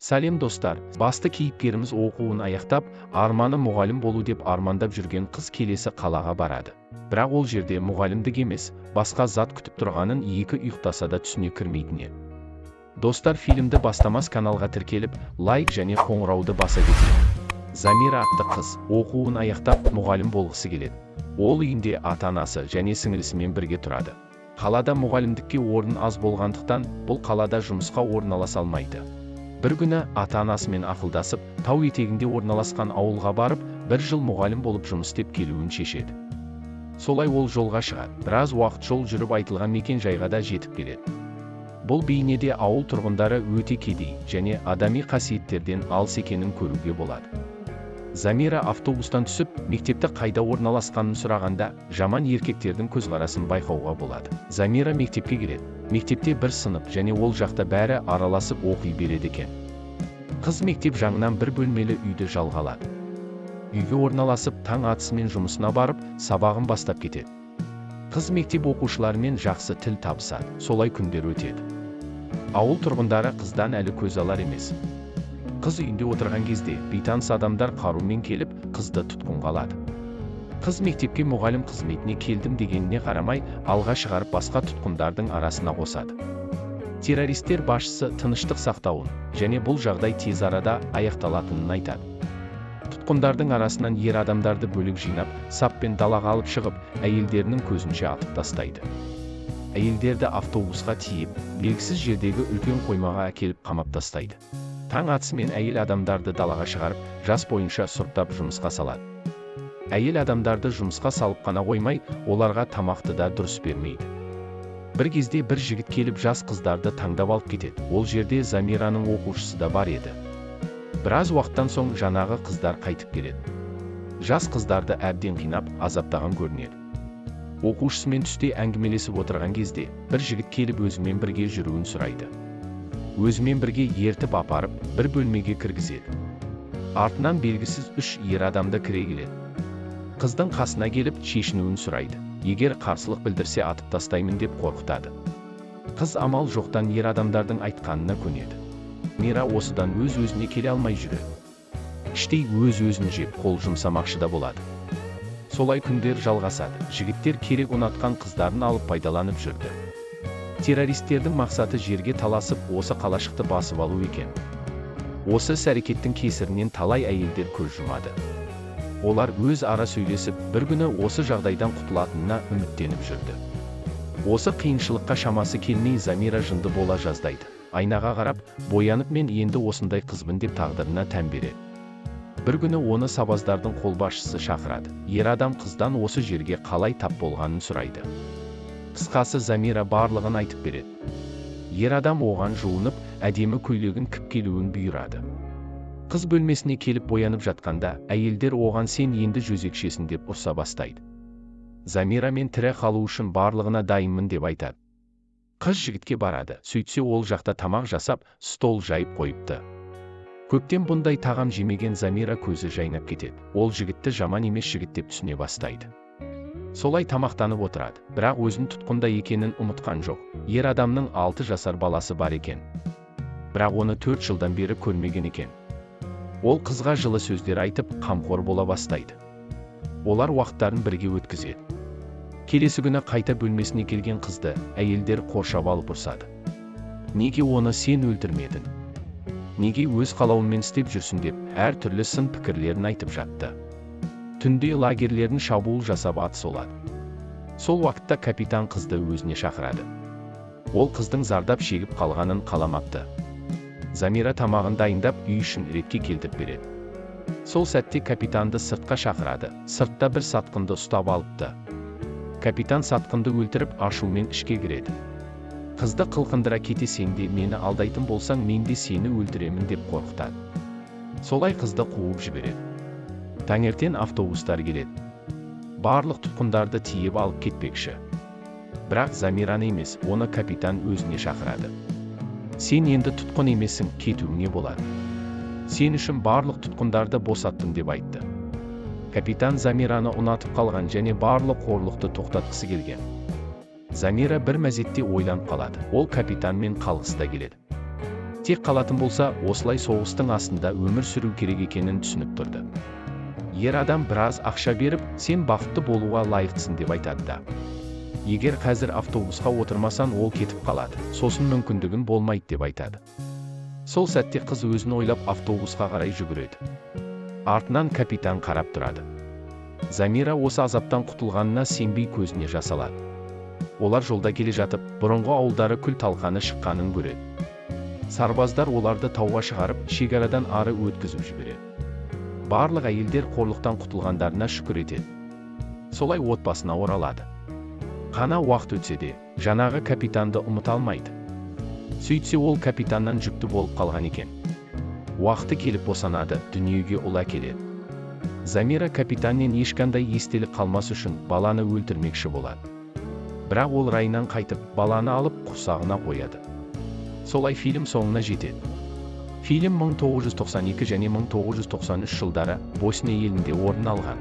Сәлем достар, басты кейіпкеріміз оқуын аяқтап, арманы мұғалім болу деп армандап жүрген қыз келесі қалаға барады. Бірақ ол жерде мұғалімдік емес, басқа зат күтіп тұрғанын екі ұйықтаса да түсіне кірмейтін еді. Достар, фильмді бастамас каналға тіркеліп, лайк және қоңырауды баса кетеді. Замира атты қыз оқуын аяқтап мұғалім болғысы келеді. Ол үйінде ата-анасы және сіңілісімен бірге тұрады. Қалада мұғалімдікке орын аз болғандықтан, бұл қалада жұмысқа орналаса алмайды. Bir күні ата-анасымен ақылдасып, тау етегінде орналасқан ауылға барып, бір жыл мұғалім болып жұмыс істеп келуін шешеді. Солай ол жолға шығады. Біраз уақыт жол жүріп айтылған мекен жайға да жетіп келеді. Бұл бейнеде ауыл тұрғындары өте кедей және адами қасиеттерден алыс екенін көруге болады. Замира автобустан түсіп, мектепті қайда орналасқанын сұрағанда, жаман еркектердің көзқарасын байқауға болады. Замира мектепке келеді. Мектепте бір сынып және ол жақта бәрі араласып оқи береді екен. Қыз мектеп жанынан бір бөлмелі үйді жалға алады. Үйге орналасып, таң атысымен жұмысына барып, сабағын бастап кетеді. Қыз мектеп оқушыларымен жақсы тіл табысады. Солай күндер өтеді. Ауыл тұрғындары қыздан әлі көз алар емес. Қыз үйінде отырған кезде бейтаныс адамдар қарумен келіп, қызды тұтқынға алады. Қыз мектепке мұғалім қызметіне келдім дегеніне қарамай, алға шығарып басқа тұтқындардың арасына қосады. Террористер басшысы тыныштық сақтауын және бұл жағдай тез арада аяқталатынын айтады. Тұтқындардың арасынан ер адамдарды бөлек жинап, саппен далаға алып шығып, әйелдерінің көзінше атып тастайды. Әйелдерді автобусқа тиеп, белгісіз жердегі үлкен қоймаға әкеліп қамап тастайды. Таң атысымен әйел адамдарды далаға шығарып, жас бойынша сұрыптап жұмысқа салады. Әйел адамдарды жұмысқа салып қана қоймай, оларға тамақты да дұрыс бермейді. Бір кезде бір жігіт келіп жас қыздарды таңдап алып кетеді. Ол жерде Замираның оқушысы да бар еді. Біраз уақыттан соң жаңағы қыздар қайтып келеді. Жас қыздарды әбден қинап, азаптаған көрінеді. Оқушысымен түсте әңгімелесіп отырған кезде, бір жігіт келіп өзімен бірге жүруін сұрайды. Өзімен бірге ертіп апарып, бір бөлмеге кіргізеді. Артынан белгісіз үш ер адамды кіре келеді. Қыздың қасына келіп шешінуін сұрайды. Егер қарсылық білдірсе атып тастаймын деп қорқытады. Қыз амал жоқтан ер адамдардың айтқанына көнеді. Мира осыдан өз-өзіне келе алмай жүреді. Іштей өз-өзін жеп, қол жұмсамақшы да болады. Солай күндер жалғасады. Жігіттер керек ұнатқан қыздарын алып пайдаланып жүрді. Террористердің мақсаты жерге таласып, осы қалашықты басып алу екен. Осы іс-әрекеттің кесірінен талай әйелдер көз жұмады. Олар өз ара сөйлесіп, бір күні осы жағдайдан құтылатынына үміттеніп жүрді. Осы қиыншылыққа шамасы келмей Замира жынды бола жаздайды. Айнаға қарап, боянып мен енді осындай қызбын деп тағдырына тән береді. Bir күні оны сабаздардың қолбасшысы шақырады. Ер адам қыздан осы жерге қалай тап болғанын сұрайды. Қысқасы Замира барлығын айтып береді. Ер адам оған жуынып, әдемі көйлегін кіп келуін бұйырады. Қыз бөлмесіне келіп боянып жатқанда, әйелдер оған сен енді жөзекшесін деп ұрса бастайды. Замира мен тірі қалу үшін барлығына дайынмын деп айтады. Қыз жігітке барады. Сөйтсе ол жақта тамақ жасап, стол жайып қойыпты. Көптен бұндай тағам жемеген Замира көзі жайнап кетеді. Ол жігітті жаман емес жігіт деп түсіне бастайды. Солай тамақтанып отырады, бірақ өзін тұтқында екенін ұмытқан жоқ. Ер адамның 6 жасар баласы бар екен. Бірақ оны 4 жылдан бері көрмеген екен. Ол қызға жылы сөздер айтып, қамқор бола бастайды. Олар уақыттарын бірге өткізеді. Келесі күні қайта бөлмесіне келген қызды әйелдер қоршап алып ұрсады. Неге оны сен өлтірмедің? Неге өз қалауымен істеп жүрсің деп, әр түрлі сын пікірлерін айтып жатты. Түнде лагерлерін шабуыл жасап атыс олады. Сол уақытта капитан қызды өзіне шақырады. Ол қыздың зардап шегіп қалғанын қаламапты. Замира тамағын дайындап үй үшін ретке келтіріп береді. Сол сәтте капитанды сыртқа шақырады. Сыртта бір сатқынды ұстап алыпты. Капитан сатқынды өлтіріп ашумен ішке кіреді. Қызды қылқындыра кетесең де мені алдайтын болсаң мен де сені өлтіремін деп қорқытады. Солай қызды қуып жібереді. Таңертең автобустар келеді. Барлық тұтқындарды тиеп алып кетпекші. Бірақ Замираны емес, оны капитан өзіне шақырады. Сен енді тұтқын емессің, кетуіңе болады. Сен үшін барлық тұтқындарды босаттым деп айтты. Капитан Замираны ұнатып қалған және барлық қорлықты тоқтатқысы келген. Замира бір мезетте ойланып қалады. Ол капитанмен қалғысы да келеді. Тек қалатын болса, осылай соғыстың астында өмір сүру керек екенін түсініп тұрды. Ер адам біраз ақша беріп, сен бақытты болуға лайықтысың деп айтады да. Егер қазір автобусқа отырмасан, ол кетіп қалады, сосын мүмкіндігін болмайды деп айтады. Сол сәтте қыз өзін ойлап автобусқа қарай жүгіреді. Артынан капитан қарап тұрады. Замира осы азаптан құтылғанына сенбей көзіне жас алады. Олар жолда келе жатып, бұрынғы ауылдары күл талқаны шыққанын көреді. Сарбаздар оларды тауға шығарып, шекарадан ары өткізіп жібереді. Барлық әйелдер қорлықтан құтылғандарына шүкір етеді. Солай отбасына оралады. Қана уақыт өтсе де, жаңағы капитанды ұмыта алмайды. Сөйтсе ол капитаннан жүкті болып қалған екен. Уақыты келіп босанады, дүниеге ұл әкеледі. Замира капитаннен ешқандай естелік қалмас үшін баланы өлтірмекші болады. Бірақ ол райынан қайтып, баланы алып құрсағына қояды. Солай фильм соңына жетеді. Фильм 1992 және 1993 жылдары Босния елінде орын алған.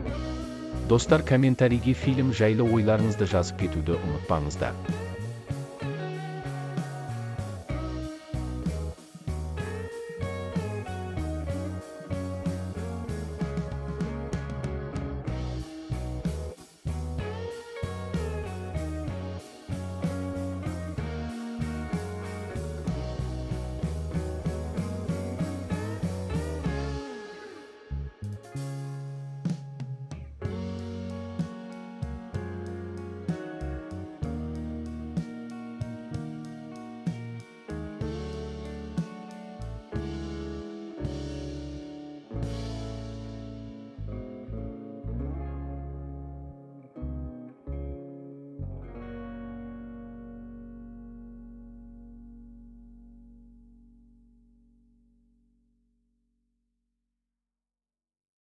Достар, комментарийге фильм жайлы ойларыңызды жазып кетуді ұмытпаңыздар.